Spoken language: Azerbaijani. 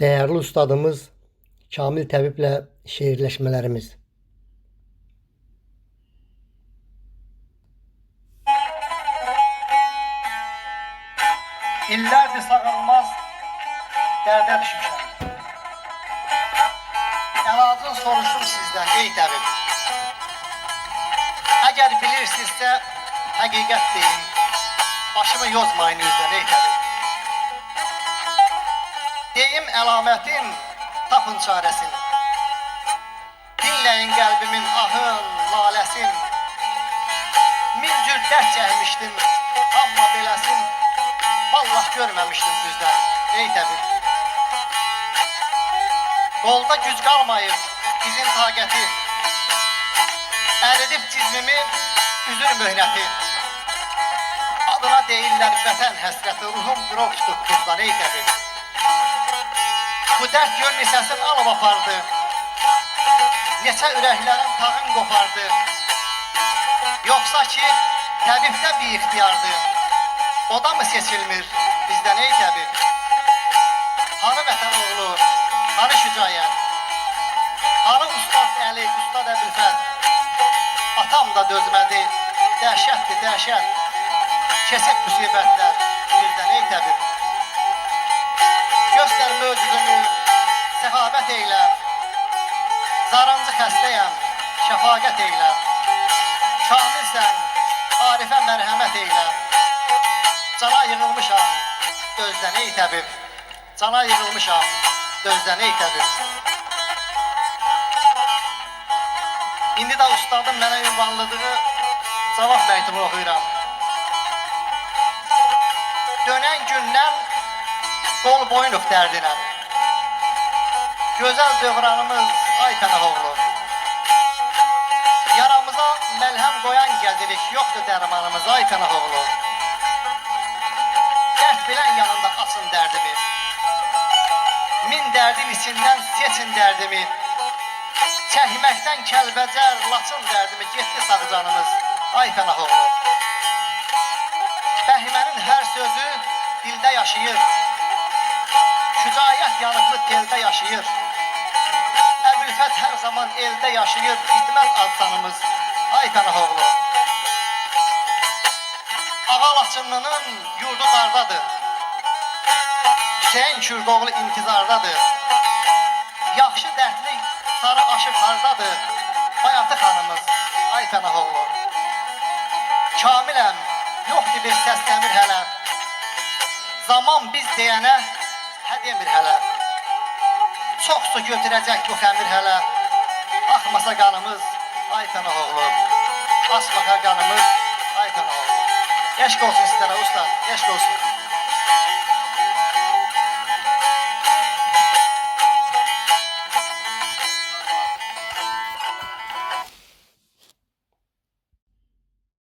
Değerli ustadımız Kamil Təbiblə şeirləşmələrimiz. İllərdir sağalmaz dərdə düşmüşəm. Əlacın soruşum sizdən, ey təbib. Əgər bilirsinizsə, həqiqət deyin. Başımı yozmayın üzdən, ey təbib. Deyim əlamətin, tapın çarəsin. Dinləyin qəlbimin ahın, laləsin. Min cür dərd çəkmişdim, amma beləsin. Vallah görməmişdim sizdən, ey təbib. Qolda güc qalmayıb, bizim taqəti. Əridib cizmimi, üzür möhnəti. Adına deyirlər vətən həsrəti, ruhum qürov tutub tuzdan, ey təbib. Bu dərd görmü səsin alıb apardı. Neçə ürəklərin tağın qopardı. Yoxsa ki, təbibdə bir ixtiyardı. O da mı seçilmir bizdən, ey təbib? Hanı vətən oğlu, hanı şücayət? Hanı ustad Əli, ustad Əbülfət? Atam da dözmədi, dəhşətdir, dəhşət. Kesib müsibətlər birdən, ey təbib. Göstər möcüzünü, səxavət eylə. Zarıncı xəstəyəm, şəfaqət eylə. Kamilsən, Arifə mərhəmət eylə. Cana yığılmışam, dözdən ey təbib. Cana yığılmışam, dözdən ey təbib. İndi də ustadım mənə ünvanladığı cavab məktubu oxuyuram. Dönən gündən qol boynuq dərdinəm. Gözəl dövranımız ay Pənah-oğlu. Yaramıza məlhəm qoyan gəzirik, yoxdur dərmanımız ay Pənah-oğlu. Dərd bilən yanında açın dərdimi. Min dərdin içindən seçin dərdimi. Çəkməkdən Kəlbəcər, Laçın dərdimi. Getdi sağ canımız ay Pənah-oğlu. Bəhimənin hər sözü dildə yaşayır. Şücayət yanıqlı teldə yaşayır. Əbülfət hər zaman eldə yaşayır. İtməz adsanımız ay Pənah-oğlu. Ağa Laçınlının yurdu dardadır. Hüseyin Kürdoğlu intizardadır. Yaxşı dərdli sarı aşıq hardadır. Bayatı xanımız ay Pənah-oğlu. Kamiləm, yoxdur bir səs dəmir hələ. Zaman biz deyənə hə demir hələ. Çox su götürəcək bu xəmir hələ. Axmasa qanımız ay Pənah-oğlu. Asmaqa qanımız ay Pənah-oğlu. Eşq olsun sizlərə ustad, eşq olsun.